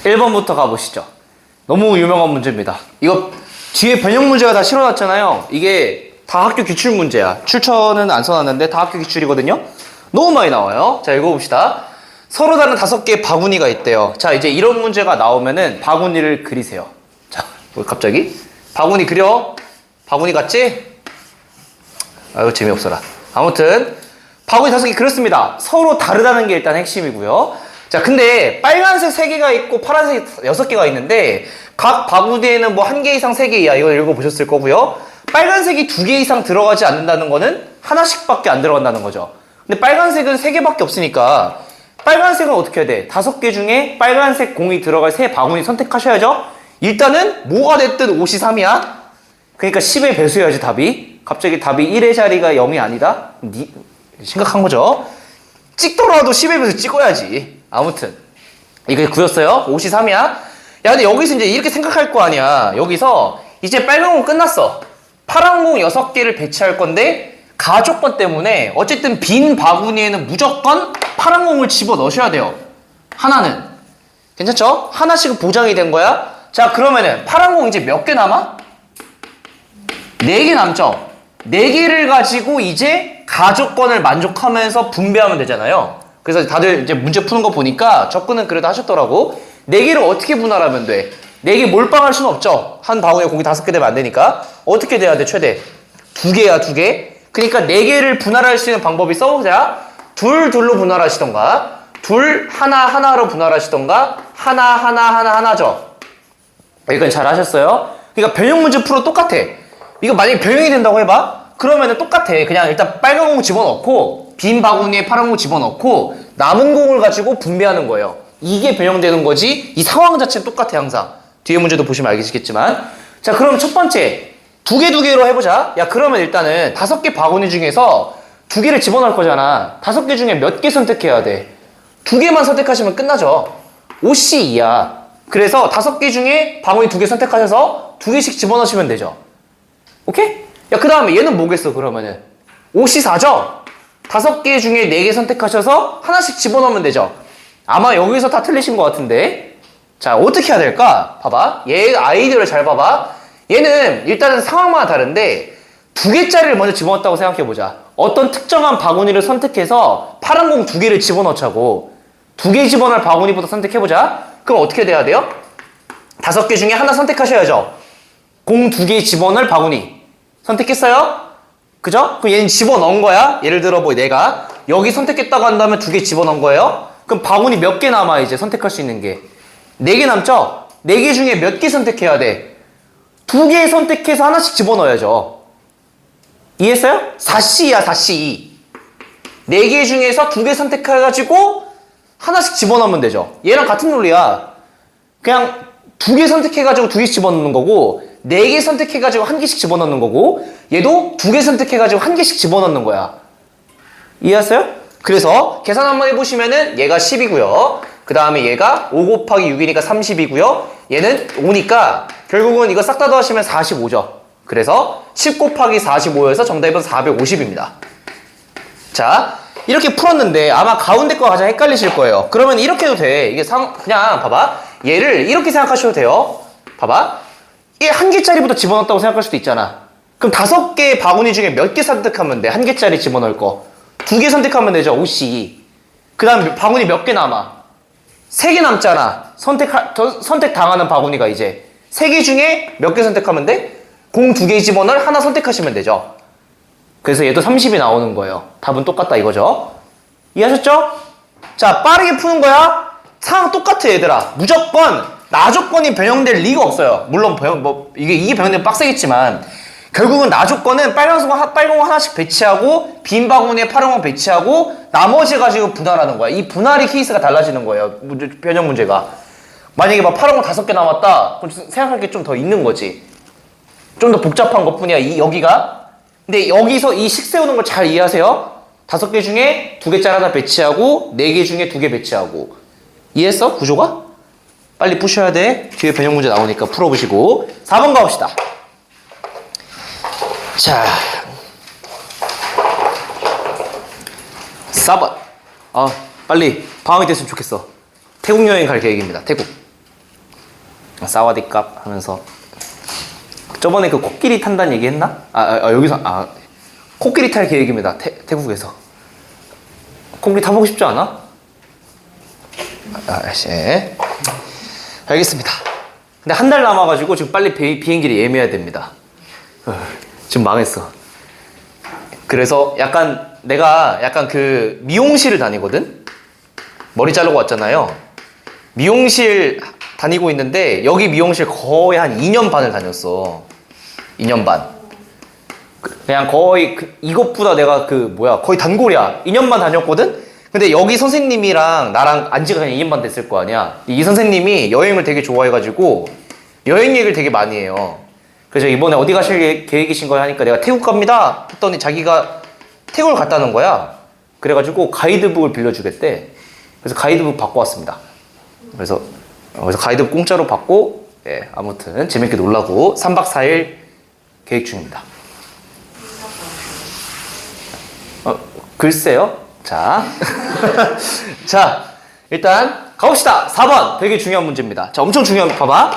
1번부터 가보시죠. 너무 유명한 문제입니다. 이거 뒤에 변형 문제가 다 실어놨잖아요. 이게 다 학교 기출 문제야. 출처는 안 써놨는데 다 학교 기출이거든요. 너무 많이 나와요. 자, 읽어봅시다. 서로 다른 5개의 바구니가 있대요. 자, 이제 이런 문제가 나오면은 바구니를 그리세요. 자, 뭐 갑자기? 바구니 그려. 바구니 같지? 아유, 재미없어라. 아무튼 바구니 5개 그렸습니다. 서로 다르다는 게 일단 핵심이고요. 자, 근데 빨간색 3개가 있고 파란색 6개가 있는데 각 바구니에는 뭐 1개 이상 3개 이하 이거 읽어보셨을 거고요. 빨간색이 2개 이상 들어가지 않는다는 거는 하나씩밖에 안 들어간다는 거죠. 근데 빨간색은 3개밖에 없으니까 빨간색은 어떻게 해야 돼? 5개 중에 빨간색 공이 들어갈 3 바구니 선택하셔야죠. 일단은 뭐가 됐든 5이 3이야. 그러니까 10의 배수여야지 답이. 갑자기 답이 1의 자리가 0이 아니다? 심각한 거죠. 찍더라도 10의 배수 찍어야지. 아무튼 이게 9였어요. 5이 3이야. 야, 근데 여기서 이제 이렇게 생각할 거 아니야. 여기서 이제 빨간 공 끝났어. 파란 공 6개를 배치할 건데 가족권 때문에 어쨌든 빈 바구니에는 무조건 파란 공을 집어 넣으셔야 돼요. 하나는. 괜찮죠? 하나씩은 보장이 된 거야. 자, 그러면은 파란 공 이제 몇 개 남아? 4개 남죠? 4개를 가지고 이제 가족권을 만족하면서 분배하면 되잖아요. 그래서 다들 이제 문제 푸는 거 보니까 접근은 그래도 하셨더라고. 4개를 어떻게 분할하면 돼? 4개 몰빵할 수는 없죠. 한 바구니에 고기 5개 되면 안 되니까. 어떻게 돼야 돼, 최대? 2개야, 2개. 그러니까 4개를 분할할 수 있는 방법이 써보자. 둘로 분할하시던가, 하나로 분할하시던가, 하나죠. 여기까지 잘 하셨어요? 그러니까 변형 문제 풀어 똑같아. 이거 만약에 변형이 된다고 해봐? 그러면은 똑같아. 그냥 일단 빨간 공 집어넣고, 빈 바구니에 파란 공 집어넣고, 남은 공을 가지고 분배하는 거예요. 이게 변형되는 거지, 이 상황 자체는 똑같아, 항상. 뒤에 문제도 보시면 알겠지만. 자, 그럼 첫 번째. 2개로 해보자. 야, 그러면 일단은 5개 바구니 중에서 2개를 집어넣을 거잖아. 5개 중에 몇 개 선택해야 돼? 2개만 선택하시면 끝나죠. 5C 2야. 그래서 5개 중에 바구니 2개 선택하셔서 2개씩 집어넣으시면 되죠. 오케이? 야, 그 다음에 얘는 뭐겠어, 그러면은? 5C 4죠? 5개 중에 4개 선택하셔서 하나씩 집어넣으면 되죠. 아마 여기서 다 틀리신 것 같은데. 자, 어떻게 해야 될까? 봐봐. 얘 아이디어를 잘 봐봐. 얘는 일단은 상황마다 다른데 2개짜리를 먼저 집어넣었다고 생각해보자. 어떤 특정한 바구니를 선택해서 파란 공 2개를 집어넣자고. 2개 집어넣을 바구니부터 선택해보자. 그럼 어떻게 돼야 돼요? 5개 중에 하나 선택하셔야죠. 공 2개 집어넣을 바구니 선택했어요? 그죠? 그럼 얘는 집어넣은 거야. 예를 들어 뭐 내가 여기 선택했다고 한다면 2개 집어넣은 거예요. 그럼 바구니 몇 개 남아 이제 선택할 수 있는 게? 4개 남죠? 4개 중에 몇 개 선택해야 돼? 2개 선택해서 하나씩 집어넣어야죠. 이해했어요? 4C야, 4C. 4개 중에서 2개 선택해가지고 하나씩 집어넣으면 되죠. 얘랑 같은 논리야. 그냥 2개 선택해가지고 2개씩 집어넣는 거고 4개 선택해가지고 1개씩 집어넣는 거고 얘도 2개 선택해가지고 1개씩 집어넣는 거야. 이해했어요? 그래서 계산 한번 해보시면은 얘가 10이고요. 그 다음에 얘가 5 곱하기 6이니까 30이고요. 얘는 5니까 결국은 이거 싹 다 더하시면 45죠. 그래서 10 곱하기 45여서 정답은 450입니다. 자, 이렇게 풀었는데 아마 가운데 거 가장 헷갈리실 거예요. 그러면 이렇게 해도 돼. 이게 그냥 봐봐. 얘를 이렇게 생각하셔도 돼요. 봐봐. 얘 1개짜리부터 집어넣었다고 생각할 수도 있잖아. 그럼 5개 바구니 중에 몇 개 선택하면 돼? 1개짜리 집어넣을 거. 2개 선택하면 되죠. 5C. 그 다음 바구니 몇 개 남아? 3개 남잖아. 선택당하는 바구니가 이제 3개 중에 몇 개 선택하면 돼? 공 2개 집어넣을 하나 선택하시면 되죠. 그래서 얘도 30이 나오는 거예요. 답은 똑같다 이거죠. 이해하셨죠? 자, 빠르게 푸는 거야. 상황 똑같아 얘들아. 무조건 나조건이 변형될 리가 없어요. 물론 이게 변형되면 빡세겠지만 결국은 나조건은 빨간 공 하나씩 배치하고 빈 바구니에 파란 공 배치하고 나머지 가지고 분할하는 거야. 이 분할이 케이스가 달라지는 거예요. 변형 문제가. 만약에 막 파란 공 5개 남았다. 그럼 생각할 게 좀 더 있는 거지. 좀 더 복잡한 것뿐이야. 여기가. 근데 여기서 이 식 세우는 걸 잘 이해하세요. 5개 중에 2개짜리 하나 배치하고 4개 중에 2개 배치하고. 이해했어? 구조가? 빨리 푸셔야 돼. 뒤에 변형 문제 나오니까 풀어보시고. 4번 가봅시다. 자, 4번. 빨리 방학이 됐으면 좋겠어. 태국 여행 갈 계획입니다. 태국. 사와디캅 하면서 저번에 그 코끼리 탄다는 얘기 했나? 여기서 코끼리 탈 계획입니다. 태국에서 코끼리 타보고 싶지 않아? 알겠습니다. 근데 한 달 남아가지고 지금 빨리 비행기를 예매해야 됩니다. 지금 망했어. 그래서 내가 약간 그 미용실을 다니거든? 머리 자르고 왔잖아요. 미용실 다니고 있는데 여기 미용실 거의 한 2년 반을 다녔어. 2년 반. 그냥 거의 이것보다 내가 거의 단골이야. 2년 반 다녔거든? 근데 여기 선생님이랑 나랑 안지가 그냥 2년 반 됐을 거 아니야. 이 선생님이 여행을 되게 좋아해가지고 여행 얘기를 되게 많이 해요. 그래서 이번에 어디 가실 계획이신 거야 하니까 내가 태국 갑니다 했더니 자기가 태국을 갔다는 거야. 그래가지고 가이드북을 빌려주겠대. 그래서 가이드북 받고 왔습니다. 그래서 가이드북 공짜로 받고 아무튼 재밌게 놀라고 3박 4일 계획 중입니다. 글쎄요. 자, 자 일단 가봅시다. 4번 되게 중요한 문제입니다. 자, 엄청 중요한 봐봐.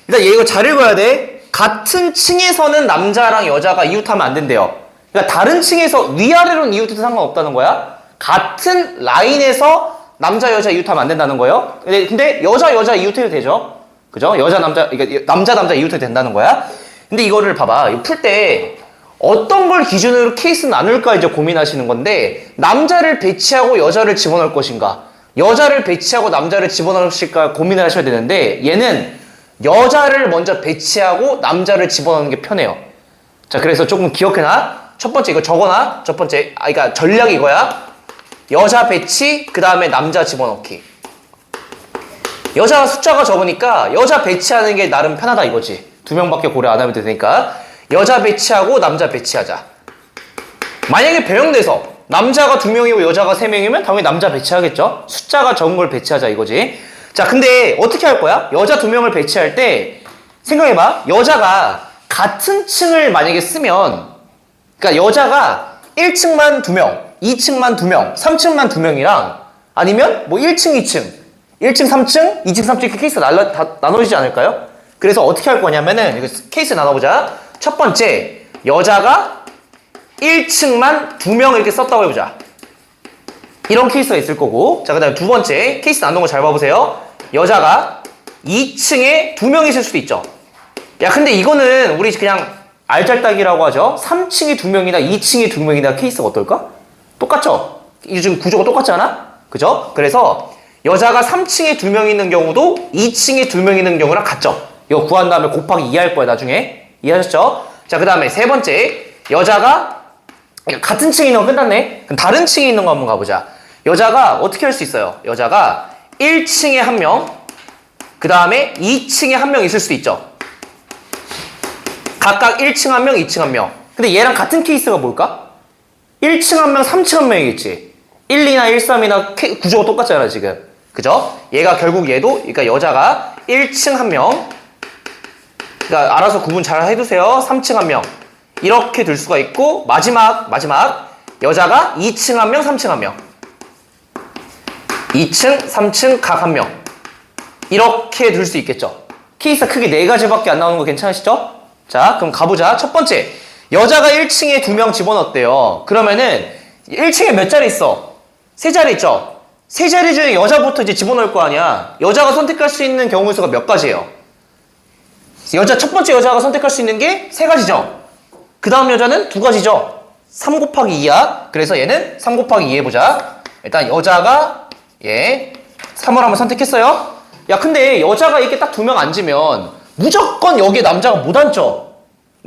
일단 얘 이거 잘 읽어야 돼. 같은 층에서는 남자랑 여자가 이웃하면 안 된대요. 그러니까 다른 층에서 위아래로는 이웃해도 상관없다는 거야. 같은 라인에서 남자 여자 이웃하면 안 된다는 거예요. 근데 여자 이웃해도 되죠. 그죠? 그러니까 남자 이웃해도 된다는 거야. 근데 이거를 봐봐. 풀 때 어떤 걸 기준으로 케이스 나눌까 이제 고민하시는 건데, 남자를 배치하고 여자를 집어넣을 것인가, 여자를 배치하고 남자를 집어넣을까 고민을 하셔야 되는데, 얘는 여자를 먼저 배치하고 남자를 집어넣는 게 편해요. 자, 그래서 조금 기억해놔. 첫 번째 이거 적어놔. 첫 번째 그러니까 전략 이거야. 여자 배치, 그 다음에 남자 집어넣기. 여자 숫자가 적으니까 여자 배치하는 게 나름 편하다 이거지. 2명밖에 고려 안 하면 되니까 여자 배치하고 남자 배치하자. 만약에 배영돼서 남자가 2명이고 여자가 3명이면 당연히 남자 배치하겠죠. 숫자가 적은 걸 배치하자 이거지. 자, 근데 어떻게 할 거야? 여자 2명을 배치할 때 생각해봐. 여자가 같은 층을 만약에 쓰면, 그러니까 여자가 1층만 2명, 2층만 2명, 3층만 2명이랑 아니면 뭐 1층, 2층, 1층, 3층, 2층, 3층 이렇게 케이스 나눠지지 않을까요? 그래서 어떻게 할 거냐면은 이거 케이스 나눠보자. 첫 번째, 여자가 1층만 2명 이렇게 썼다고 해보자. 이런 케이스가 있을 거고. 자, 그 다음에 두 번째 케이스 나눈 거 잘 봐보세요. 여자가 2층에 2명 있을 수도 있죠. 야, 근데 이거는 우리 그냥 알잘딱이라고 하죠. 3층에 2명이나 2층에 2명이나 케이스가 어떨까? 똑같죠? 이게 지금 구조가 똑같지 않아? 그죠? 그래서 여자가 3층에 2명 있는 경우도 2층에 2명 있는 경우랑 같죠? 이거 구한 다음에 곱하기 2 할 거야 나중에. 이해하셨죠? 자, 그 다음에 세 번째, 여자가 같은 층에 있는 거 끝났네. 그럼 다른 층에 있는 거 한번 가보자. 여자가 어떻게 할 수 있어요? 여자가 1층에 1명, 그 다음에 2층에 1명 있을 수도 있죠. 각각 1층 1명, 2층 1명. 근데 얘랑 같은 케이스가 뭘까? 1층 1명, 3층 1명이겠지. 1, 2나 1, 3이나 구조가 똑같잖아 지금. 그죠? 얘가 결국 얘도, 그러니까 여자가 1층 1명, 그러니까 알아서 구분 잘 해두세요. 3층 1명. 이렇게 둘 수가 있고, 마지막 여자가 2층 1명, 3층 1명. 2층, 3층 각 1명. 이렇게 둘 수 있겠죠. 케이스가 크게 4가지밖에 안 나오는 거 괜찮으시죠? 자, 그럼 가보자. 첫 번째, 여자가 1층에 2명 집어넣었대요. 그러면은 1층에 몇 자리 있어? 3자리 있죠? 3자리 중에 여자부터 이제 집어넣을 거 아니야. 여자가 선택할 수 있는 경우 수가 몇 가지예요? 첫 번째 여자가 선택할 수 있는 게 3가지죠. 그 다음 여자는 2가지죠. 3 곱하기 2야. 그래서 얘는 3 곱하기 2 해보자. 일단 여자가 3을 한번 선택했어요. 야, 근데 여자가 이렇게 딱 2명 앉으면 무조건 여기에 남자가 못 앉죠.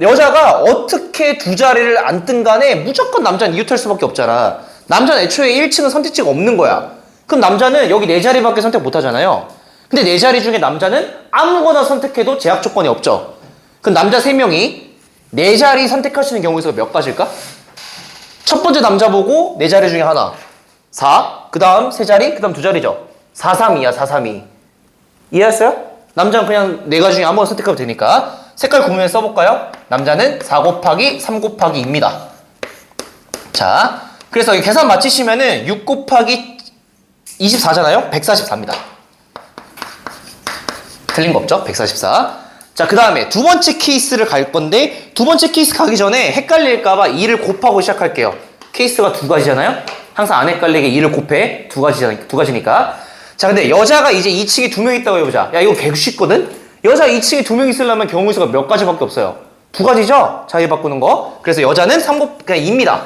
여자가 어떻게 2자리를 앉든 간에 무조건 남자는 이웃할 수밖에 없잖아. 남자는 애초에 1층은 선택지가 없는 거야. 그럼 남자는 여기 4자리밖에 선택 못 하잖아요. 근데 4자리 중에 남자는 아무거나 선택해도 제약 조건이 없죠. 그럼 남자 3명이 4자리 선택할 수 있는 경우 수가 몇 가지일까? 첫 번째 남자 보고 4자리 중에 하나 4, 그 다음 3자리, 그 다음 2자리죠. 4, 3, 2야 4, 3, 2. 이해했어요? 남자는 그냥 4가지 중에 아무거나 선택하면 되니까. 색깔 구분해 써볼까요? 남자는 4 곱하기 3 곱하기 2입니다. 자, 그래서 계산 맞히시면은 6 곱하기 24잖아요? 144입니다. 틀린 거 없죠? 144. 자, 그 다음에 두 번째 케이스를 갈 건데, 두 번째 케이스 가기 전에 헷갈릴까봐 2를 곱하고 시작할게요. 케이스가 두 가지잖아요? 항상 안 헷갈리게 2를 곱해. 두 가지니까. 자, 근데 여자가 이제 2층에 두 명 있다고 해보자. 야, 이거 개 쉽거든? 여자 2층에 두 명 있으려면 경우의 수가 몇 가지밖에 없어요. 두 가지죠? 자리 바꾸는 거. 그래서 여자는 3곱, 그냥 2입니다.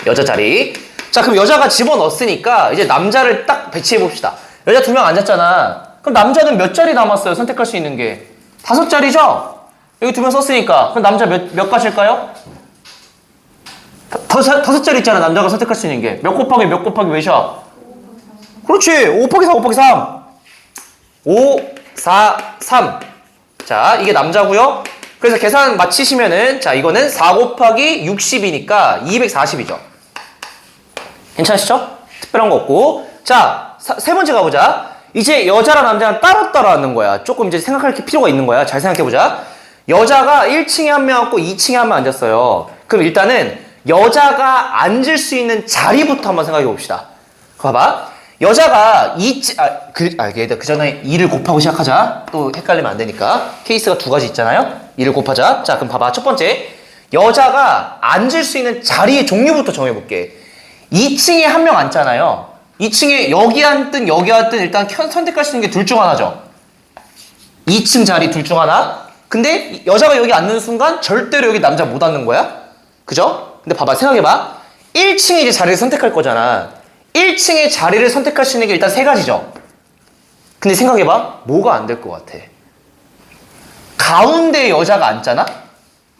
여자 자리. 자, 그럼 여자가 집어넣었으니까 이제 남자를 딱 배치해봅시다. 여자 두 명 앉았잖아. 그럼 남자는 몇 자리 남았어요? 선택할 수 있는 게. 5자리죠? 여기 두 명 썼으니까. 그럼 남자 몇 가지일까요? 5자리 있잖아. 남자가 선택할 수 있는 게. 몇 곱하기 몇이야? 그렇지. 5 곱하기 4 곱하기 3. 5, 4, 3. 자, 이게 남자고요. 그래서 계산 마치시면은, 자, 이거는 4 곱하기 60이니까 240이죠. 괜찮으시죠? 특별한 거 없고. 자, 세 번째 가보자. 이제 여자랑 남자랑 따로따로 앉는 거야. 조금 이제 생각할 필요가 있는 거야. 잘 생각해보자. 여자가 1층에 한 명 앉고 2층에 한 명 앉았어요. 그럼 일단은 여자가 앉을 수 있는 자리부터 한번 생각해 봅시다. 봐봐. 여자가 그 전에 2를 곱하고 시작하자. 또 헷갈리면 안 되니까. 케이스가 두 가지 있잖아요. 2를 곱하자. 자, 그럼 봐봐. 첫 번째. 여자가 앉을 수 있는 자리의 종류부터 정해볼게. 2층에 한 명 앉잖아요. 2층에 여기 앉든 여기 앉든 일단 선택할 수 있는 게 둘 중 하나죠. 2층 자리 둘 중 하나. 근데 여자가 여기 앉는 순간 절대로 여기 남자 못 앉는 거야. 그죠? 근데 봐봐. 생각해봐. 1층에 이제 자리를 선택할 거잖아. 1층에 자리를 선택할 수 있는 게 일단 세 가지죠. 근데 생각해봐. 뭐가 안 될 것 같아? 가운데 여자가 앉잖아?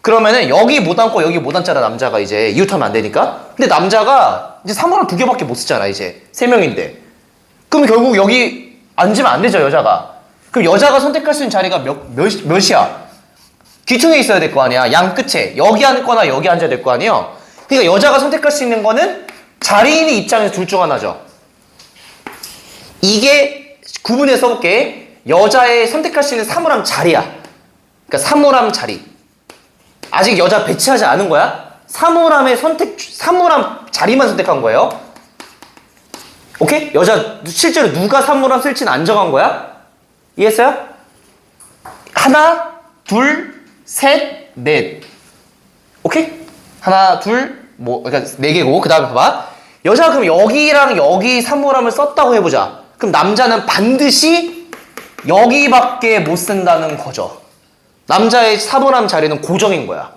그러면은 여기 못 앉고 여기 못 앉잖아. 남자가 이제 이웃하면 안 되니까. 근데 남자가 이제 3번을 두 개밖에 못 쓰잖아. 이제 3명인데. 그럼 결국 여기 앉으면 안 되죠. 여자가. 그럼 여자가 선택할 수 있는 자리가 몇이야? 귀퉁이에 있어야 될 거 아니야. 양 끝에. 여기 앉거나 여기 앉아야 될 거 아니에요. 그러니까 여자가 선택할 수 있는 거는 자리인의 입장에서 둘 중 하나죠. 이게 구분해서 써볼게. 여자의 선택할 수 있는 사물함 자리야. 그러니까 사물함 자리. 아직 여자 배치하지 않은 거야. 사물함 자리만 선택한 거예요. 오케이? 여자 실제로 누가 사물함 쓸지는 안 정한 거야. 이해했어요? 하나, 둘, 셋, 넷. 오케이? 하나, 둘, 그러니까 4개고. 그 다음에 봐봐. 여자가 그럼 여기랑 여기 사물함을 썼다고 해보자. 그럼 남자는 반드시 여기밖에 못 쓴다는 거죠. 남자의 사물함 자리는 고정인 거야.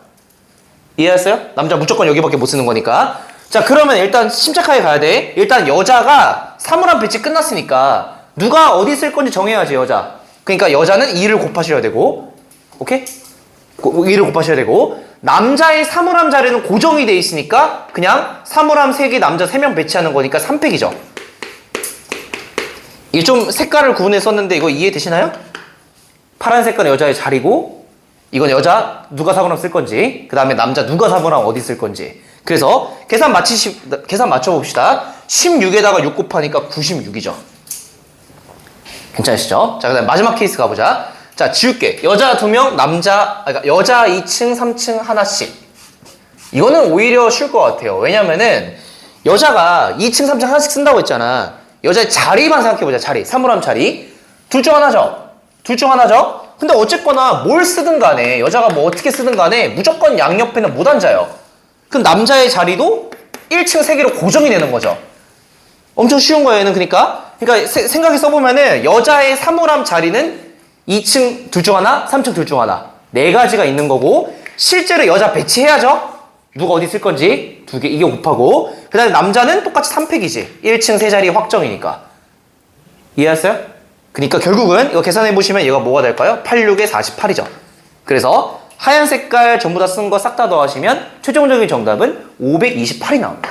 이해했어요? 남자 무조건 여기밖에 못 쓰는 거니까. 자, 그러면 일단 침착하게 가야 돼. 일단 여자가 사물함 배치 끝났으니까 누가 어디 쓸 건지 정해야지, 여자. 그러니까 여자는 2를 곱하셔야 되고, 오케이? 2를 곱하셔야 되고, 남자의 사물함 자리는 고정이 돼 있으니까 그냥 사물함 3개 남자 3명 배치하는 거니까 3팩이죠. 이게 좀 색깔을 구분해 썼는데 이거 이해되시나요? 파란 색깔은 여자의 자리고, 이건 여자 누가 사물함 쓸 건지, 그 다음에 남자 누가 사물함 어디 쓸 건지. 그래서 계산 맞춰봅시다. 16에다가 6 곱하니까 96이죠. 괜찮으시죠? 자, 그 다음에 마지막 케이스 가보자. 자, 지울게. 여자 2명, 그러니까 여자 2층, 3층 하나씩. 이거는 오히려 쉬울 것 같아요. 왜냐면은 여자가 2층, 3층 하나씩 쓴다고 했잖아. 여자의 자리만 생각해보자. 자리. 사물함 자리. 둘 중 하나죠. 근데 어쨌거나 뭘 쓰든 간에, 여자가 뭐 어떻게 쓰든 간에 무조건 양옆에는 못 앉아요. 그럼 남자의 자리도 1층 3개로 고정이 되는 거죠. 엄청 쉬운 거예요, 얘는. 그러니까 생각해 써보면은 여자의 사물함 자리는 2층 둘 중 하나, 3층 둘 중 하나. 4가지가 있는 거고, 실제로 여자 배치해야죠. 누가 어디 쓸 건지 2개, 이게 곱하고. 그 다음에 남자는 똑같이 3팩이지. 1층 3자리 확정이니까. 이해했어요? 그러니까 결국은 이거 계산해보시면 얘가 뭐가 될까요? 86에 48이죠. 그래서 하얀 색깔 전부 다 쓴 거 싹 다 더하시면 최종적인 정답은 528이 나옵니다.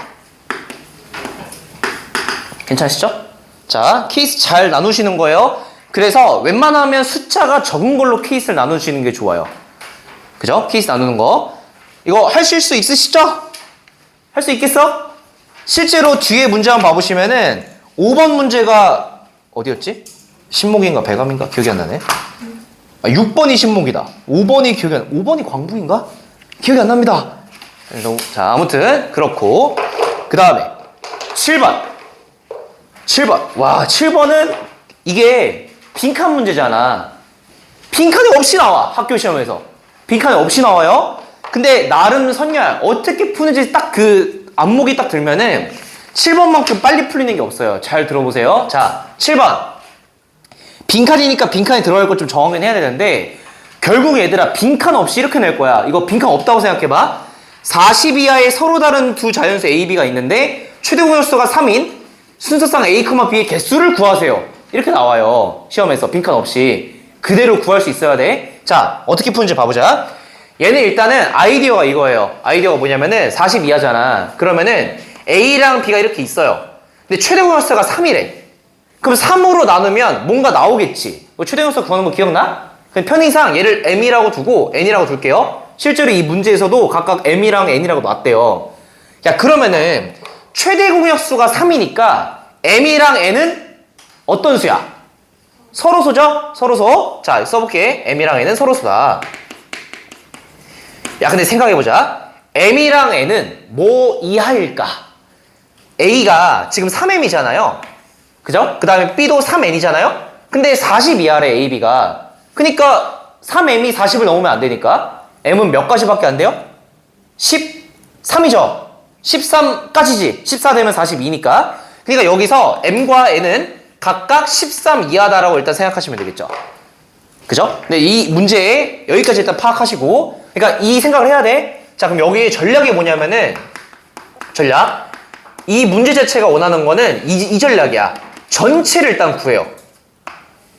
괜찮으시죠? 자, 케이스 잘 나누시는 거예요. 그래서 웬만하면 숫자가 적은 걸로 케이스를 나누시는 게 좋아요. 그죠? 케이스 나누는 거. 이거 하실 수 있으시죠? 할 수 있겠어? 실제로 뒤에 문제 한번 봐보시면은 5번 문제가 어디였지? 신목인가 배감인가? 기억이 안 나네. 6번이 신목이다. 5번이 5번이 광부인가? 기억이 안 납니다. 자, 아무튼 그렇고, 그 다음에 7번. 와, 7번은 이게 빈칸 문제잖아. 빈칸이 없이 나와, 학교 시험에서. 빈칸이 없이 나와요. 근데 나름 선열 어떻게 푸는지 딱 그 안목이 딱 들면은 7번만큼 빨리 풀리는 게 없어요. 잘 들어보세요. 자, 7번. 빈칸이니까 빈칸에 들어갈 것 좀 정하긴 해야 되는데 결국 얘들아 빈칸 없이 이렇게 낼 거야. 이거 빈칸 없다고 생각해봐. 40 이하의 서로 다른 두 자연수 A, B가 있는데 최대 공약수가 3인 순서상 A, B의 개수를 구하세요. 이렇게 나와요. 시험에서 빈칸 없이. 그대로 구할 수 있어야 돼. 자, 어떻게 푸는지 봐보자. 얘는 일단은 아이디어가 이거예요. 아이디어가 뭐냐면은 40 이하잖아. 그러면은 A랑 B가 이렇게 있어요. 근데 최대 공약수가 3이래. 그럼 3으로 나누면 뭔가 나오겠지. 최대 공약수 구하는 거 기억나? 그럼 편의상 얘를 M이라고 두고 N이라고 둘게요. 실제로 이 문제에서도 각각 M이랑 N이라고 놨대요. 야, 그러면은 최대 공약수가 3이니까 M이랑 N은 어떤 수야? 서로소죠? 서로소. 자, 써볼게. M이랑 N은 서로소다. 야, 근데 생각해보자. M이랑 N은 뭐 이하일까? A가 지금 3M이잖아요. 그죠? 그 다음에 B도 3N이잖아요? 근데 40 이하래, A, B가. 그니까 3M이 40을 넘으면 안 되니까 M은 몇 가지밖에 안 돼요? 13이죠? 13까지지. 14 되면 42니까. 그러니까 여기서 M과 N은 각각 13 이하다라고 일단 생각하시면 되겠죠. 그죠? 근데 이 문제에 여기까지 일단 파악하시고, 그러니까 이 생각을 해야 돼. 자, 그럼 여기 전략이 뭐냐면은, 전략. 이 문제 자체가 원하는 거는 이 전략이야. 전체를 일단 구해요.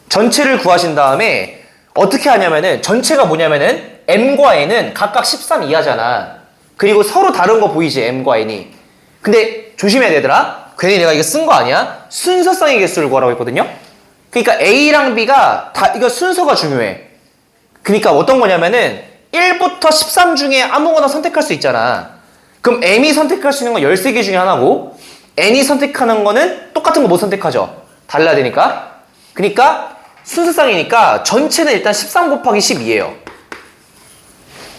전체를 구하신 다음에 어떻게 하냐면은, 전체가 뭐냐면은 M과 N은 각각 13 이하잖아. 그리고 서로 다른 거 보이지, M과 N이. 근데 조심해야 되더라. 괜히 내가 이거 쓴 거 아니야? 순서상의 개수를 구하라고 했거든요. 그러니까 A랑 B가 다 이거 순서가 중요해. 그러니까 어떤 거냐면은 1부터 13 중에 아무거나 선택할 수 있잖아. 그럼 M이 선택할 수 있는 건 13개 중에 하나고 N이 선택하는 거는 똑같은 거 못 선택하죠. 달라야 되니까. 그러니까 순서상이니까 전체는 일단 13 곱하기 12예요.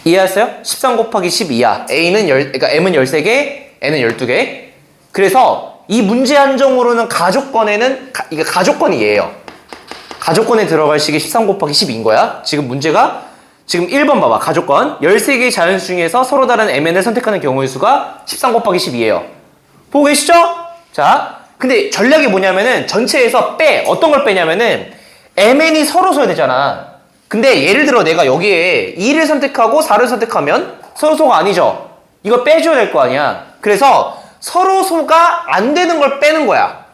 이해하셨어요? 13 곱하기 12야. 그러니까 M은 13개, N은 12개. 그래서 이 문제 한정으로는 가족권에는 이게 가족권이 얘예요. 가족권에 들어갈 식이 13 곱하기 10인 거야. 지금 문제가 지금 1번 봐봐. 가족권 13개의 자연수 중에서 서로 다른 MN을 선택하는 경우의 수가 13 곱하기 10이에요. 보고 계시죠? 자, 근데 전략이 뭐냐면은 전체에서 어떤 걸 빼냐면은 MN이 서로 써야 되잖아. 근데 예를 들어 내가 여기에 2를 선택하고 4를 선택하면 서로소가 아니죠. 이거 빼줘야 될 거 아니야. 그래서 서로소가 안 되는 걸 빼는 거야.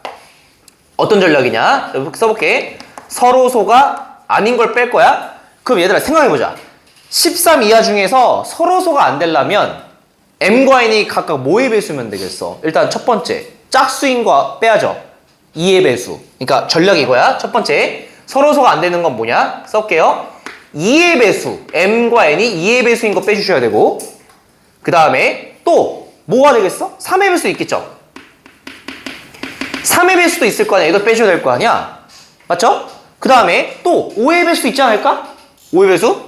어떤 전략이냐? 써볼게. 서로소가 아닌 걸 뺄 거야. 그럼 얘들아 생각해보자. 13 이하 중에서 서로소가 안 되려면 M과 N이 각각 뭐의 배수면 되겠어? 일단 첫 번째 짝수인 거 빼야죠. 2의 배수. 그러니까 전략이 이거야. 첫 번째 서로소가 안 되는 건 뭐냐? 써볼게요. 2의 배수. M과 N이 2의 배수인 거 빼주셔야 되고, 그 다음에 또 뭐가 되겠어? 3의 배수 있겠죠? 3의 배수도 있을 거 아니야. 얘도 빼줘야 될 거 아니야. 맞죠? 그 다음에 또 5의 배수 있지 않을까? 5의 배수?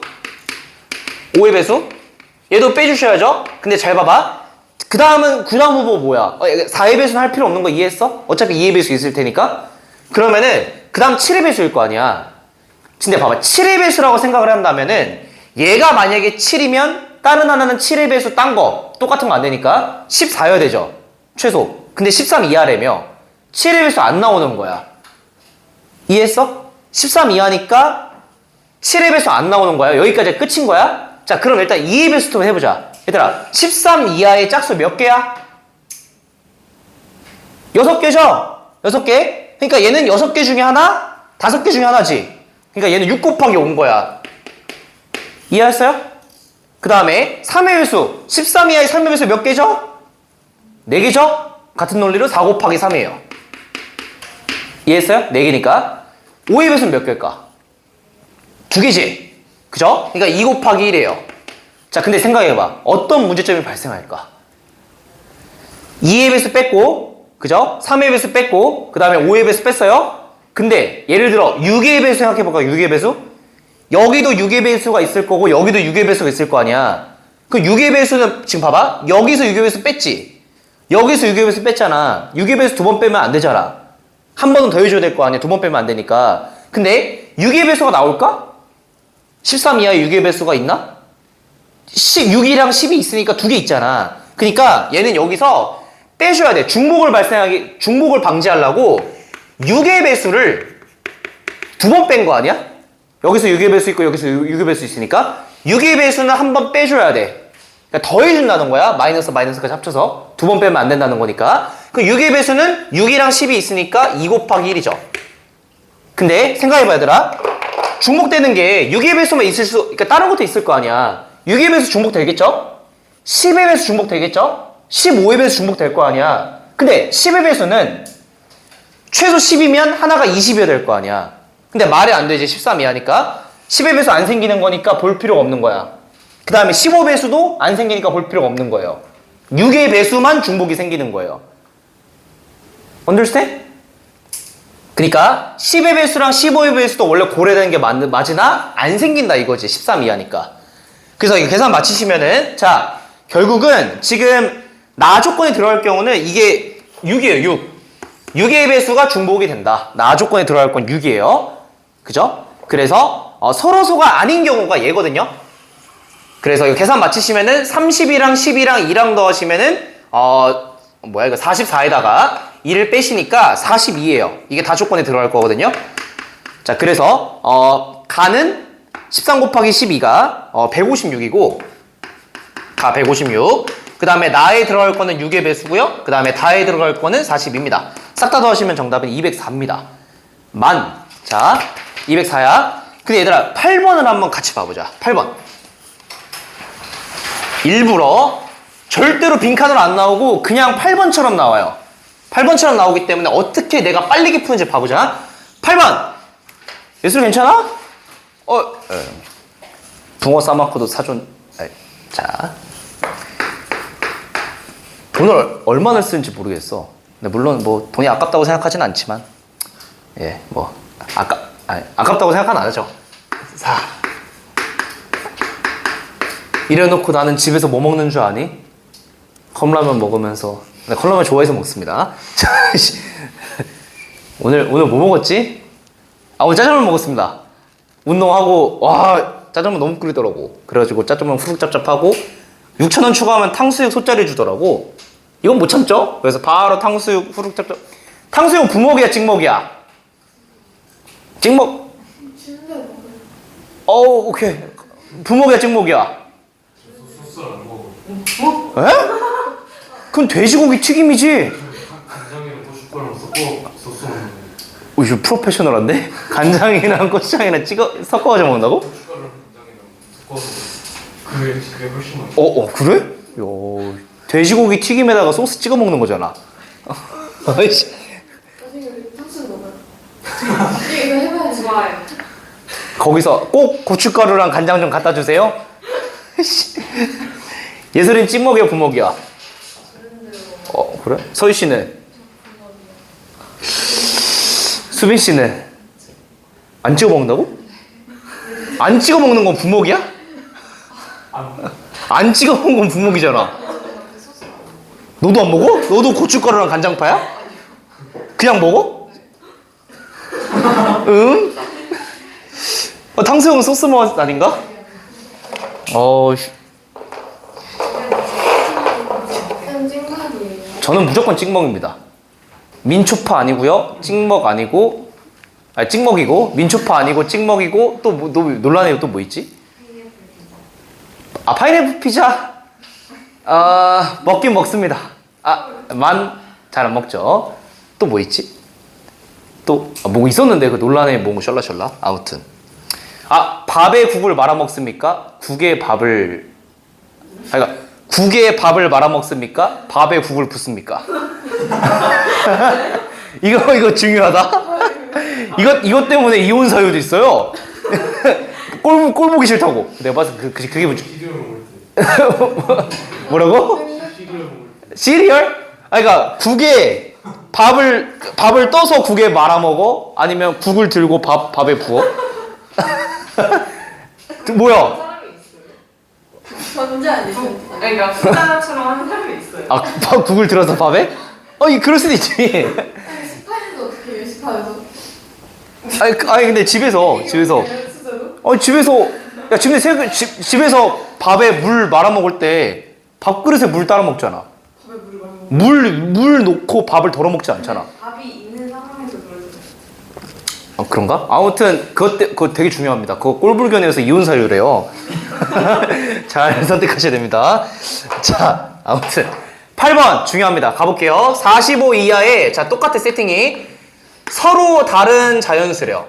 5의 배수? 얘도 빼주셔야죠. 근데 잘 봐봐. 그 다음 후보 뭐야? 4의 배수는 할 필요 없는 거 이해했어? 어차피 2의 배수 있을 테니까. 그러면은 그 다음 7의 배수일 거 아니야. 근데 봐봐. 7의 배수라고 생각을 한다면은 얘가 만약에 7이면 다른 하나는 7의 배수 딴 거 똑같은 거 안 되니까 14여야 되죠. 최소. 근데 13 이하라며 7의 배수 안 나오는 거야. 이해했어? 13 이하니까 7의 배수 안 나오는 거야. 여기까지 끝인 거야. 자, 그럼 일단 2의 배수부터 해보자. 얘들아, 13 이하의 짝수 몇 개야? 6개죠? 6개? 그러니까 얘는 6개 중에 하나, 5개 중에 하나지. 그러니까 얘는 6 곱하기 5인 거야. 이해했어요? 그 다음에 3의 배수. 13 이하의 3의 배수 몇 개죠? 4개죠? 같은 논리로 4 곱하기 3이에요. 이해했어요? 4개니까. 5의 배수는 몇 개일까? 2개지? 그죠? 그러니까 2 곱하기 1이에요. 자, 근데 생각해봐. 어떤 문제점이 발생할까? 2의 배수 뺐고, 그죠? 3의 배수 뺐고, 그 다음에 5의 배수 뺐어요? 근데 예를 들어 6의 배수 생각해볼까? 6의 배수? 여기도 6의 배수가 있을 거고 여기도 6의 배수가 있을 거 아니야. 그 6의 배수는 지금 봐봐. 여기서 6의 배수 뺐지? 여기서 6의 배수 뺐잖아. 6의 배수 2번 빼면 안 되잖아. 한 번은 더 해줘야 될 거 아니야. 2번 빼면 안 되니까. 근데 6의 배수가 나올까? 13 이하의 6의 배수가 있나? 6이랑 10이 있으니까 두 개 있잖아. 그러니까 얘는 여기서 빼줘야 돼. 중복을 방지하려고 6의 배수를 두 번 뺀 거 아니야? 여기서 6의 배수 있고 여기서 6의 배수 있으니까 6의 배수는 한 번 빼줘야 돼. 그러니까 더해준다는 거야. 마이너스까지 합쳐서 두 번 빼면 안 된다는 거니까. 그 6의 배수는 6이랑 10이 있으니까 2 곱하기 1이죠. 근데 생각해봐 얘들아. 중복되는 게 6의 배수만 있을 그러니까 다른 것도 있을 거 아니야. 6의 배수 중복되겠죠? 10의 배수 중복되겠죠? 15의 배수 중복될 거 아니야. 근데 10의 배수는 최소 10이면 하나가 20이어야 될 거 아니야. 근데 말이 안 되지. 13 이하니까. 10의 배수 안 생기는 거니까 볼 필요가 없는 거야. 그 다음에 15배수도 안 생기니까 볼 필요가 없는 거예요. 6의 배수만 중복이 생기는 거예요. understand? 그러니까 10의 배수랑 15의 배수도 원래 고려되는 게 맞으나 안 생긴다 이거지. 13 이하니까. 그래서 이거 계산 마치시면은 자 결국은 지금 나 조건에 들어갈 경우는 이게 6이에요. 6. 6의 배수가 중복이 된다. 나 조건에 들어갈 건 6이에요. 그죠? 그래서 서로소가 아닌 경우가 얘거든요. 그래서 이거 계산 마치시면은 30이랑 10이랑 2랑 더하시면은 이거 44에다가 2를 빼시니까 42예요. 이게 다 조건에 들어갈 거거든요. 자, 그래서 가는 13 곱하기 12가 156이고 가 156. 그 다음에 나에 들어갈 거는 6의 배수고요. 그 다음에 다에 들어갈 거는 40입니다. 싹 다 더하시면 정답은 204입니다. 자, 204야. 근데 얘들아 8번을 한번 같이 봐보자. 8번. 일부러 절대로 빈칸으로 안 나오고 그냥 8번처럼 나와요. 8번처럼 나오기 때문에 어떻게 내가 빨리 푸는지 봐보자. 8번. 예술 괜찮아? 붕어 싸먹고도 사준. 자. 돈을 얼마나 쓰는지 모르겠어. 근데 물론 뭐 돈이 아깝다고 생각하진 않지만 아깝다고 생각은 안 하죠. 자. 이래놓고 나는 집에서 뭐 먹는 줄 아니? 컵라면 먹으면서. 컵라면 좋아해서 먹습니다. 오늘 뭐 먹었지? 오늘 짜장면 먹었습니다. 운동하고 짜장면 너무 끓이더라고. 그래가지고 짜장면 후룩 짭짭하고 6,000원 추가하면 탕수육 소짜리 주더라고. 이건 못 참죠? 그래서 바로 탕수육 후룩 짭짭. 탕수육 부먹이야 찍먹이야? 찍먹. 오케이. 부먹이야 찍먹이야? 소스를 안 먹어. 에? 그건 돼지고기 튀김이지. 간장이랑 고춧가루 섞어 소스 먹는 오, 이거 프로페셔널한데? 간장이랑 고추장이랑 섞어가지고 먹는다고? 고춧가루랑 간장이랑 섞어서 그게 훨씬 맛있어. 그래? 야, 돼지고기 튀김에다가 소스 찍어 먹는 거잖아. 아이씨. 나중에 탕수육 먹어요. 이거 해봐야지. 좋아요. 거기서 꼭 고춧가루랑 간장 좀 갖다 주세요. 예술인 찍먹이야, 부먹이야? 그래? 서희 씨는? 수빈 씨는? 안 찍어 먹는다고? 안 찍어 먹는 건 부먹이야? 안 찍어 먹는 건 부먹이잖아. 너도 안 먹어? 너도 고춧가루랑 간장파야? 그냥 먹어? 응? 탕수육은 소스 맛 아닌가? 그냥 찐맛이에요. 저는 무조건 찍먹입니다. 민초파 아니고요. 찍먹 아니고 찍먹이고 민초파 아니고 찍먹이고 또 논란에 또 뭐 있지? 파인애플 피자? 먹긴 먹습니다. 잘 안 먹죠. 또 뭐 있지? 또 뭐 있었는데 그 논란에 뭐 셜라셜라 아무튼 밥에 국을 말아 먹습니까? 국에 밥을 국에 밥을 말아 먹습니까? 밥에 국을 붓습니까? 이거 중요하다. 이것 때문에 이혼 사유도 있어요. 꼴 보기 싫다고. 내가 봐서 그게 뭐지? 시리얼 먹을 때. 뭐라고? 시리얼 먹을 때. 시리얼? 그러니까 국에 밥을 떠서 국에 말아 먹어? 아니면 국을 들고 밥에 부어? 뭐야? 전자 아니죠? 그러니까 숟가락처럼 하는 사람이 있어요. 국을 들어서 밥에? 그럴 수도 있지. 스파이도 어떻게 해요, 스파이도? 아니 근데 집에서 진짜로? 집에서 야 집에서 밥에 물 말아 먹을 때 밥그릇에 물 따라 먹잖아. 밥에 물을 많이 먹어. 물 넣고 밥을 덜어 먹지 않잖아. 밥이 있는 상황에서 그러죠. 그런가? 아무튼 그거 되게 중요합니다. 그거 꼴불견에서 이혼 사유래요. 잘 선택하셔야 됩니다. 자, 아무튼 8번 중요합니다. 가볼게요. 45 이하에 자 똑같은 세팅이 서로 다른 자연수래요.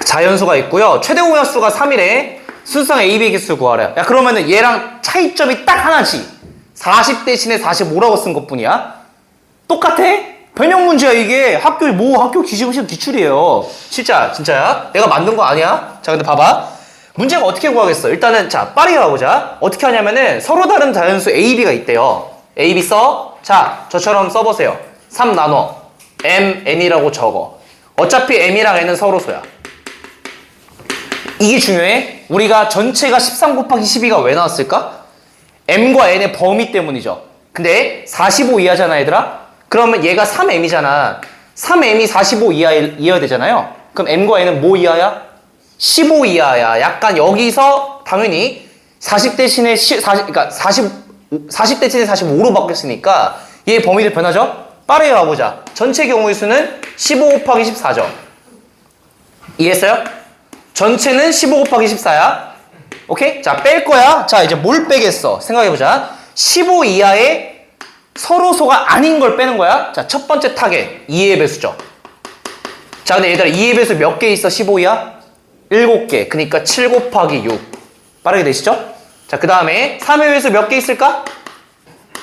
자연수가 있고요. 최대 공약수가 3이래. 수수상 AB 개수 구하래. 야 그러면은 얘랑 차이점이 딱 하나지. 40 대신에 45라고 쓴 것뿐이야. 똑같아? 변형 문제야 이게. 학교 기시험시험 기출이에요. 진짜야? 내가 만든 거 아니야? 자 근데 봐봐. 문제가 어떻게 구하겠어? 일단은 자 빠르게 가보자. 어떻게 하냐면은 서로 다른 자연수 A, B가 있대요. A, B 써. 자 저처럼 써보세요. 3 나눠 M, N이라고 적어. 어차피 M이랑 N은 서로소야. 이게 중요해. 우리가 전체가 13 곱하기 12가 왜 나왔을까? M과 N의 범위 때문이죠. 근데 45 이하잖아 얘들아. 그러면 얘가 3M이잖아. 3M이 45 이하여야 되잖아요. 그럼 M과 N은 뭐 이하야? 15 이하야. 약간 여기서 당연히 40 대신에 40 대신에 45로 바뀌었으니까 얘의 범위도 변하죠? 빠르게 가보자. 전체 경우의 수는 15 곱하기 14죠. 이해했어요? 전체는 15 곱하기 14야. 오케이? 자, 뺄 거야. 자, 이제 뭘 빼겠어? 생각해보자. 15 이하의 서로소가 아닌 걸 빼는 거야. 자, 첫 번째 타겟. 2의 배수죠. 자, 근데 얘들아, 2의 배수 몇 개 있어? 15 이하? 7개. 그러니까 7 곱하기 6. 빠르게 되시죠? 자, 그 다음에 3의 배수 몇 개 있을까?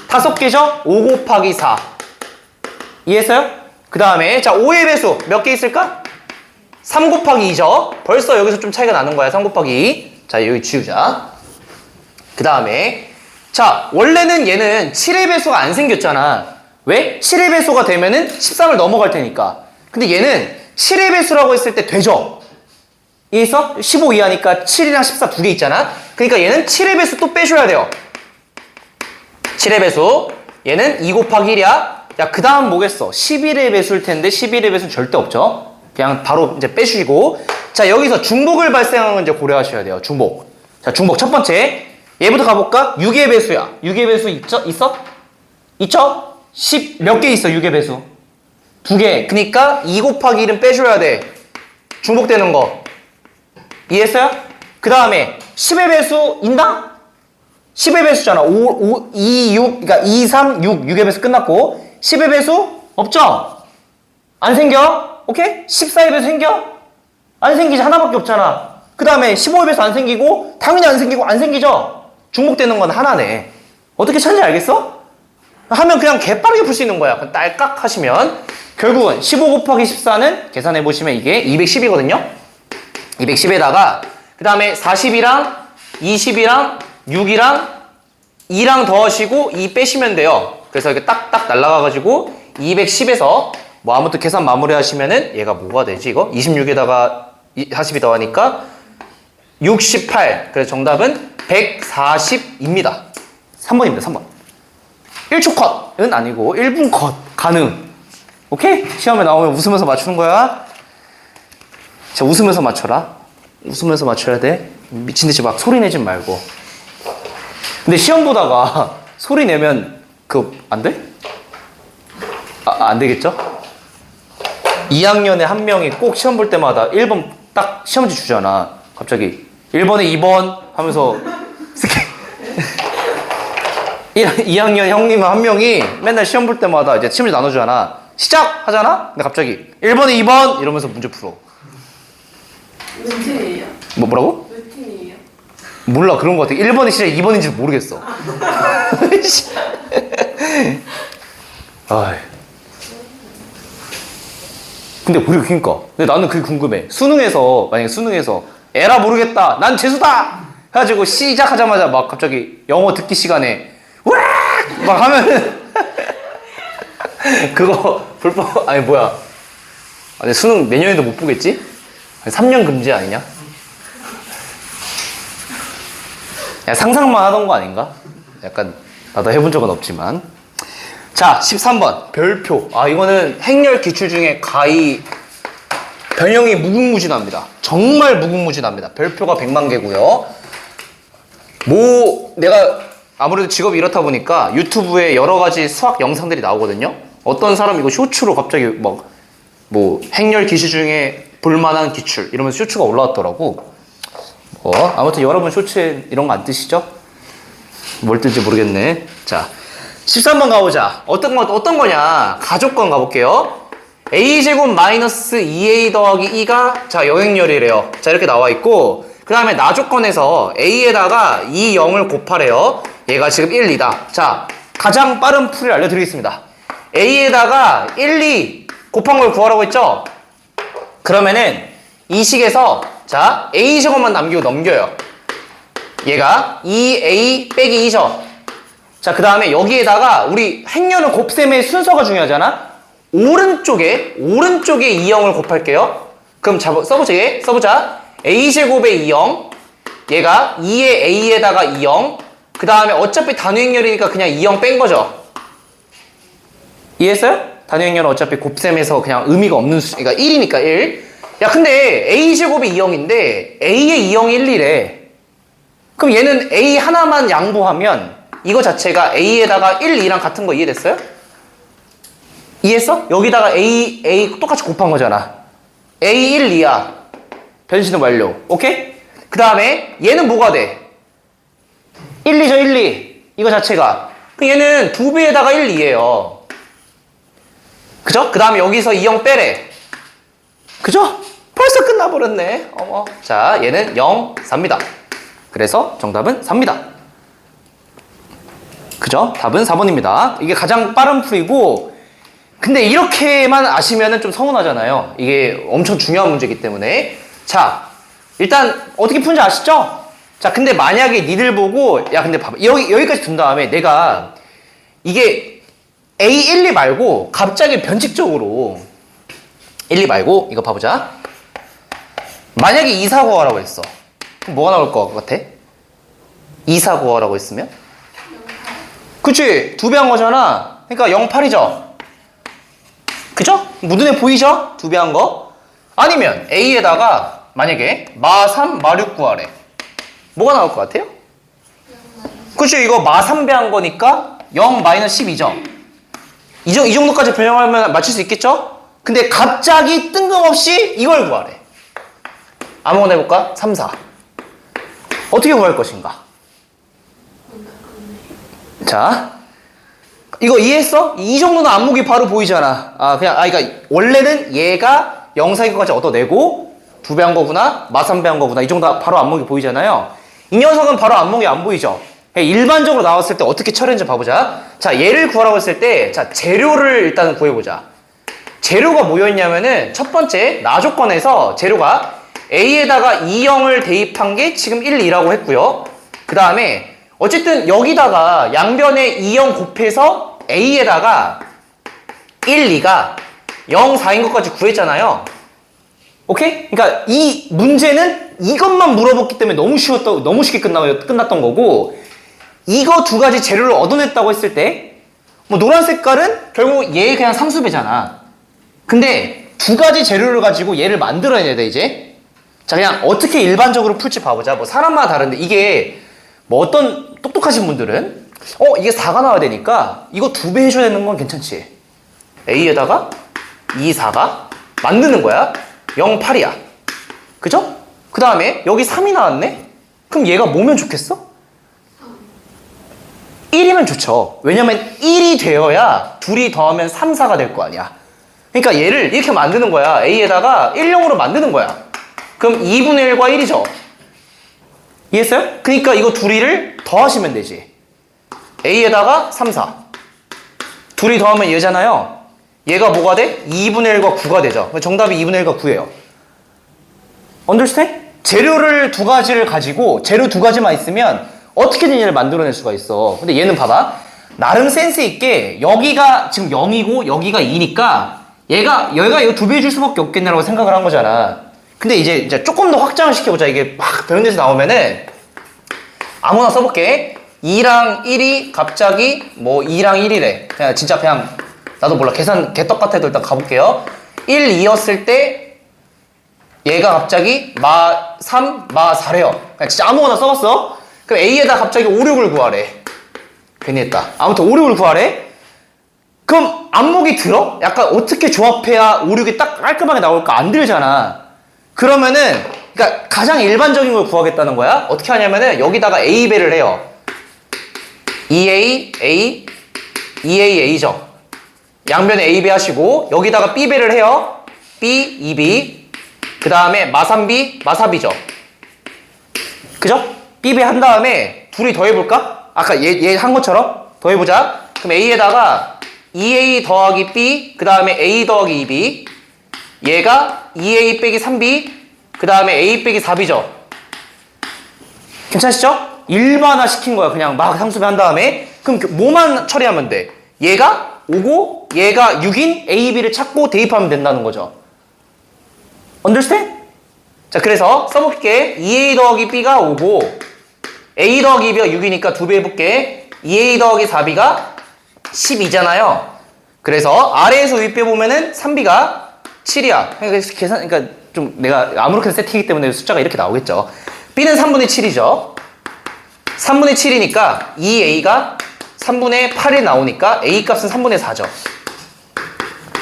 5개죠? 5 곱하기 4. 이해했어요? 그 다음에 자 5의 배수 몇 개 있을까? 3 곱하기 2죠. 벌써 여기서 좀 차이가 나는 거야. 3 곱하기 2. 자 여기 지우자. 그 다음에 자 원래는 얘는 7의 배수가 안 생겼잖아. 왜? 7의 배수가 되면은 13을 넘어갈 테니까. 근데 얘는 7의 배수라고 했을 때 되죠? 이해했어? 15 이하니까 7이랑 14 두 개 있잖아. 그러니까 얘는 7의 배수 또 빼줘야 돼요. 7의 배수 얘는 2 곱하기 1이야. 야, 그 다음 뭐겠어? 11의 배수일 텐데 11의 배수는 절대 없죠. 그냥 바로 이제 빼주시고. 자, 여기서 중복을 발생하는 건 이제 고려하셔야 돼요. 중복. 자, 중복 첫 번째. 얘부터 가볼까? 6의 배수야. 6의 배수 있어? 있죠? 10 몇 개 있어? 6의 배수. 2개. 그니까 2 곱하기 1은 빼줘야 돼. 중복되는 거. 이해했어요? 그 다음에 10의 배수 있나? 10의 배수잖아. 2, 6, 그러니까 2, 3, 6, 6의 배수 끝났고 10의 배수? 없죠? 안 생겨? 오케이? 14의 배수 생겨? 안 생기지. 하나밖에 없잖아. 그 다음에 15의 배수 안 생기고 당연히 안 생기고 안 생기죠? 중복되는 건 하나네. 어떻게 찾는지 알겠어? 하면 그냥 개빠르게 풀 수 있는 거야. 그럼 딸깍 하시면 결국은 15 곱하기 14는 계산해보시면 이게 210이거든요? 210에다가 그 다음에 40이랑 20이랑 6이랑 2랑 더하시고 2 빼시면 돼요. 그래서 이렇게 딱딱 날라가가지고 210에서 뭐 아무튼 계산 마무리 하시면은 얘가 뭐가 되지 이거? 26에다가 40이 더하니까 68. 그래서 정답은 140입니다. 3번입니다. 3번. 1초 컷은 아니고 1분 컷 가능. 오케이? 시험에 나오면 웃으면서 맞추는 거야. 자, 웃으면서 맞춰라. 웃으면서 맞춰야 돼. 미친듯이 막 소리 내지 말고. 근데 시험 보다가 소리 내면 안 돼? 안 되겠죠? 2학년에 한 명이 꼭 시험 볼 때마다 1번 딱 시험지 주잖아. 갑자기 1번에 2번 하면서 2학년 형님 한 명이 맨날 시험 볼 때마다 이제 침을 나눠주잖아. 시작! 하잖아? 근데 갑자기 1번에 2번 이러면서 문제 풀어. 루틴이에요? 뭐라고? 루틴이에요? 몰라. 그런 거 같아. 1번이 시작 2번인지 모르겠어. 아이. 근데 그러니까 근데 나는 그게 궁금해. 만약에 수능에서 에라 모르겠다. 난 재수다. 해가지고 시작하자마자 막 갑자기 영어 듣기 시간에 으악! 막 하면은 그거 불법 아니 뭐야? 아니 수능 내년에도 못 보겠지? 3년 금지 아니냐? 야, 상상만 하던 거 아닌가? 약간 나도 해본 적은 없지만. 자, 13번 별표. 아, 이거는 행렬 기출 중에 가히 변형이 무궁무진합니다. 정말 무궁무진합니다. 별표가 100만 개고요. 내가 아무래도 직업이 이렇다 보니까 유튜브에 여러 가지 수학 영상들이 나오거든요. 어떤 사람 이거 쇼츠로 갑자기 행렬 기출 중에 볼만한 기출 이러면서 쇼츠가 올라왔더라고. 아무튼 여러분 쇼츠에 이런 거 안 뜨시죠? 뭘 뜬지 모르겠네. 자, 13번 가보자. 어떤 거냐? 가족권 가볼게요. a제곱 마이너스 2a 더하기 2가 자 여행렬이래요. 자 이렇게 나와 있고 그 다음에 나조건에서 a에다가 2, 0을 곱하래요. 얘가 지금 1, 2다. 자 가장 빠른 풀이를 알려드리겠습니다. a에다가 1, 2 곱한 걸 구하라고 했죠? 그러면은 이 식에서 자 a제곱만 남기고 넘겨요. 얘가 2a 빼기 2죠. 자 그 다음에 여기에다가 우리 행렬은 곱셈의 순서가 중요하잖아. 오른쪽에 2영을 곱할게요. 그럼 써보자. a제곱에 2영 얘가 2의 a에다가 2영 그 다음에 어차피 단위행렬이니까 그냥 2영 뺀 거죠. 이해했어요? 단위행렬은 어차피 곱셈에서 그냥 의미가 없는 그러니까 1이니까 1. 야 근데 a제곱이 2영인데 a의 2영이 1, 2래. 그럼 얘는 a 하나만 양보하면 이거 자체가 a에다가 1, 2랑 같은 거 이해됐어요? 이해했어? 여기다가 a 똑같이 곱한 거잖아. a 1, 2야. 변신은 완료. 오케이? 그 다음에 얘는 뭐가 돼? 1, 2죠 1, 2. 이거 자체가. 그럼 얘는 2배에다가 1, 2예요. 그죠? 그 다음에 여기서 2영 빼래. 그죠? 벌써 끝나버렸네. 어머. 자 얘는 0, 4입니다. 그래서 정답은 4입니다. 그죠? 답은 4번입니다. 이게 가장 빠른 풀이고 근데 이렇게만 아시면은 좀 서운하잖아요. 이게 엄청 중요한 문제이기 때문에. 자, 일단 어떻게 푸는지 아시죠? 자, 근데 만약에 니들 보고 야 근데 봐봐. 여기까지 둔 다음에 내가 이게 A 1, 2 말고 갑자기 변칙적으로 1, 2 말고 이거 봐보자. 만약에 2, 4 구하라고 했어. 그럼 뭐가 나올 것 같아? 2, 4 구하라고 했으면? 그치? 2배 한 거잖아. 그러니까 0, 8이죠? 그죠? 눈에 보이죠? 2배 한 거. 아니면 A에다가 만약에 마 3, 마 6 구하래. 뭐가 나올 것 같아요? 그쵸? 이거 마 3배 한 거니까 0 마이너스 12죠? 이 정도까지 변형하면 맞출 수 있겠죠? 근데 갑자기 뜬금없이 이걸 구하래. 아무거나 해볼까? 3, 4. 어떻게 구할 것인가? 자, 이거 이해했어? 이 정도는 안목이 바로 보이잖아. 그러니까 원래는 얘가 0, 4, 2까지 얻어내고 2배 한 거구나, 마 3배 한 거구나. 이 정도 바로 안목이 보이잖아요. 이 녀석은 바로 안목이 안 보이죠? 일반적으로 나왔을 때 어떻게 처리했는지 봐보자. 자, 얘를 구하라고 했을 때, 자, 재료를 일단 구해보자. 재료가 뭐였냐면은 첫 번째 나조건에서 재료가 A에다가 2, 0을 대입한 게 지금 1, 2라고 했고요. 그 다음에 어쨌든 여기다가 양변에 2, 0 곱해서 A에다가 1, 2가 0, 4인 것까지 구했잖아요. 오케이? 그러니까 이 문제는 이것만 물어봤기 때문에 너무 쉽게 끝났던 거고 이거 두 가지 재료를 얻어냈다고 했을 때 노란 색깔은 결국 얘 그냥 상수배잖아. 근데 두 가지 재료를 가지고 얘를 만들어내야 돼 이제. 자 그냥 어떻게 일반적으로 풀지 봐보자. 사람마다 다른데 이게 어떤 똑똑하신 분들은 이게 4가 나와야 되니까 이거 2배 해줘야 되는 건 괜찮지. A에다가 2, 4가 만드는 거야. 0, 8이야. 그죠? 그 다음에 여기 3이 나왔네? 그럼 얘가 뭐면 좋겠어? 1이면 좋죠. 왜냐면 1이 되어야 둘이 더하면 3, 4가 될 거 아니야. 그러니까 얘를 이렇게 만드는 거야. A에다가 1, 0으로 만드는 거야. 그럼 2분의 1과 1이죠. 이해했어요? 그러니까 이거 둘이를 더하시면 되지. A에다가 3, 4. 둘이 더하면 얘잖아요. 얘가 뭐가 돼? 2분의 1과 9가 되죠. 정답이 2분의 1과 9예요. understand? 재료를 두 가지를 가지고 재료 두 가지만 있으면 어떻게든 얘를 만들어낼 수가 있어. 근데 얘는 봐봐. 나름 센스 있게 여기가 지금 0이고 여기가 2니까 얘가 이거 2배 해줄 수밖에 없겠네라고 생각을 한 거잖아. 근데 이제 조금 더 확장을 시켜보자. 이게 막 변형돼서 나오면은 아무나 써볼게. 2랑 1이 갑자기 2랑 1이래. 그냥 진짜 그냥 나도 몰라. 계산 개떡 같아도 일단 가볼게요. 1, 2였을 때 얘가 갑자기 마 3, 마 4래요. 그냥 진짜 아무거나 써봤어. 그럼 A에다 갑자기 5, 6을 구하래. 괜히 했다. 아무튼 5, 6을 구하래. 그럼 안목이 들어? 약간 어떻게 조합해야 5, 6이 딱 깔끔하게 나올까? 안 들잖아. 그러면은 그러니까 가장 일반적인 걸 구하겠다는 거야. 어떻게 하냐면은 여기다가 A배를 해요. EA, A, EA, A죠. 양변에 A배 하시고 여기다가 B배를 해요. B, EB. 그 다음에 마3B, 마4B죠. 그죠? B배 한 다음에 둘이 더해볼까? 아까 얘 한 것처럼 더해보자. 그럼 A에다가 EA 더하기 B, 그 다음에 A 더하기 2B. 얘가 EA 빼기 3B, 그 다음에 A 빼기 4B죠. 괜찮으시죠? 일반화 시킨 거야. 그냥 막 상수배 한 다음에. 그럼 뭐만 처리하면 돼? 얘가 5고 얘가 6인 A, B를 찾고 대입하면 된다는 거죠. Understand? 자, 그래서 써볼게. 2A 더하기 B가 5고 A 더하기 B가 6이니까 2배 해볼게. 2A 더하기 4B가 12잖아요. 그래서 아래에서 위 빼보면은 3B가 7이야. 그러니까 좀 내가 아무렇게나 세팅이기 때문에 숫자가 이렇게 나오겠죠. B는 3분의 7이죠. 3분의 7이니까 2A가 3분의 8이 나오니까 A 값은 3분의 4죠.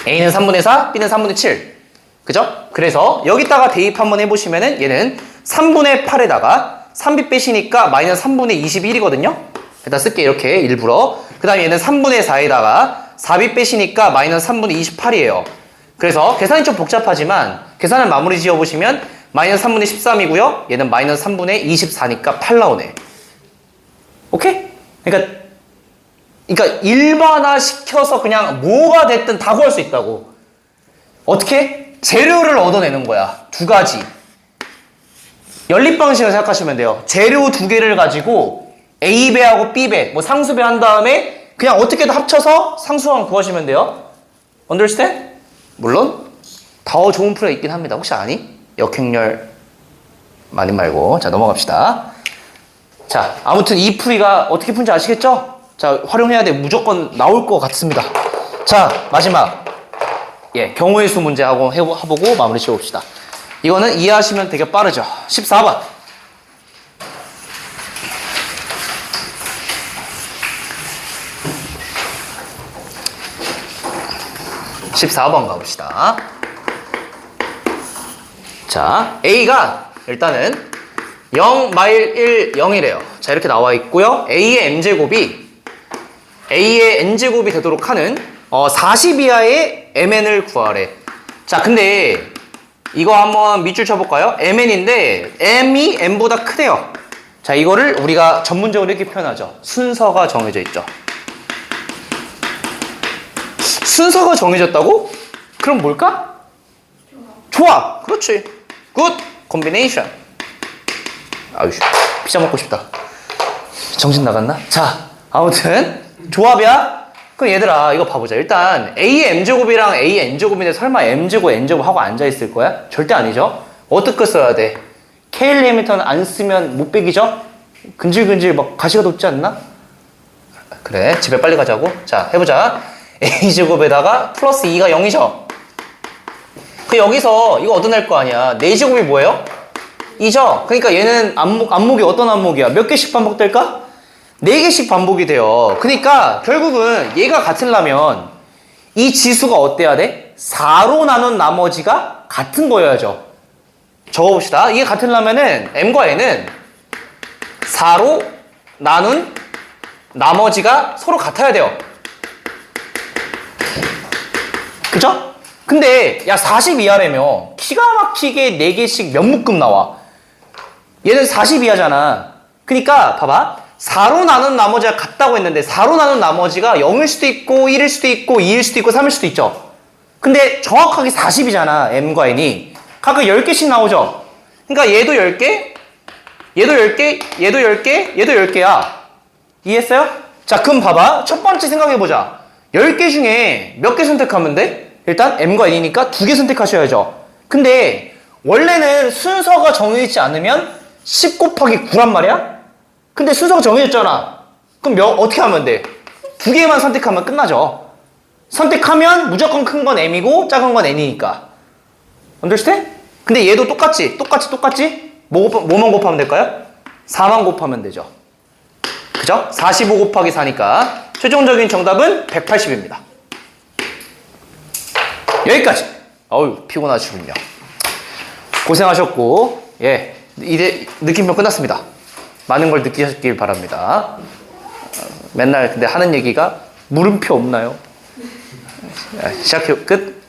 A는 3분의 4, B는 3분의 7. 그죠? 그래서 여기다가 대입 한번 해보시면은 얘는 3분의 8에다가 3B 빼시니까 마이너스 3분의 21이거든요? 일단 쓸게 이렇게 일부러. 그 다음에 얘는 3분의 4에다가 4B 빼시니까 마이너스 3분의 28이에요. 그래서 계산이 좀 복잡하지만 계산을 마무리 지어보시면 마이너스 3분의 13이고요. 얘는 마이너스 3분의 24니까 8 나오네. 오케이? 그러니까 일반화 시켜서 그냥 뭐가 됐든 다 구할 수 있다고. 어떻게? 재료를 얻어내는 거야. 두 가지. 연립 방식을 생각하시면 돼요. 재료 두 개를 가지고 A배하고 B배, 뭐 상수배 한 다음에 그냥 어떻게든 합쳐서 상수항 구하시면 돼요. Understand? 물론 더 좋은 풀이가 있긴 합니다. 혹시 아니? 역행렬 많이 말고. 자, 넘어갑시다. 자, 아무튼 이 풀이가 어떻게 푼지 아시겠죠? 자, 활용해야 돼. 무조건 나올 것 같습니다. 자, 마지막. 예, 경우의 수 문제 해보고 마무리 지어봅시다. 이거는 이해하시면 되게 빠르죠. 14번. 14번 가봅시다. 자, A가 일단은 0, 마일 1, 0이래요. 자, 이렇게 나와 있고요. A의 M제곱이 A의 N제곱이 되도록 하는 40 이하의 MN을 구하래. 자, 근데 이거 한번 밑줄 쳐볼까요? MN인데 M이 N보다 크대요. 자, 이거를 우리가 전문적으로 이렇게 표현하죠. 순서가 정해져 있죠. 순서가 정해졌다고? 그럼 뭘까? 좋아. 그렇지. 굿. 콤비네이션. 아유, 피자 먹고 싶다. 정신 나갔나? 자, 아무튼 조합이야. 그럼 얘들아 이거 봐보자. 일단 A의 M제곱이랑 A의 N제곱인데 설마 M제곱, N제곱 하고 앉아있을 거야? 절대 아니죠. 어떻게 써야 돼? 케일리 해밀턴 안 쓰면 못 빼기죠? 근질근질 막 가시가 돋지 않나? 그래, 집에 빨리 가자고. 자, 해보자. A제곱에다가 플러스 2가 0이죠. 그 여기서 이거 얻어낼 거 아니야. 4제곱이 뭐예요? 2죠? 그러니까 얘는 안목이 어떤 안목이야? 몇 개씩 반복될까? 4개씩 반복이 돼요. 그러니까 결국은 얘가 같으려면 이 지수가 어때야 돼? 4로 나눈 나머지가 같은 거여야죠. 적어봅시다. 이게 같으려면은 M과 N은 4로 나눈 나머지가 서로 같아야 돼요. 그죠? 근데 야 40 이하라며 기가 막히게 4개씩 몇 묶음 나와. 얘는 40 이하잖아. 그러니까 봐봐. 4로 나눈 나머지가 같다고 했는데 4로 나눈 나머지가 0일 수도 있고 1일 수도 있고 2일 수도 있고 3일 수도 있죠. 근데 정확하게 40이잖아. M과 N이. 각각 10개씩 나오죠. 그러니까 얘도 10개, 얘도 10개, 얘도 10개, 얘도 10개야. 이해했어요? 자, 그럼 봐봐. 첫 번째 생각해보자. 10개 중에 몇 개 선택하면 돼? 일단 M과 N이니까 2개 선택하셔야죠. 근데 원래는 순서가 정해지지 않으면 10 곱하기 9란 말이야? 근데 순서가 정해졌잖아. 그럼 어떻게 하면 돼? 2개만 선택하면 끝나죠. 선택하면 무조건 큰 건 M이고 작은 건 N이니까. Understand? 근데 얘도 똑같지? 뭐만 곱하면 될까요? 4만 곱하면 되죠. 그죠? 45 곱하기 4니까 최종적인 정답은 180입니다. 여기까지. 어우, 피곤하시군요. 고생하셨고, 예, 이제 느낌표 끝났습니다. 많은 걸 느끼셨길 바랍니다. 맨날 근데 하는 얘기가 물음표 없나요? 시작해 끝.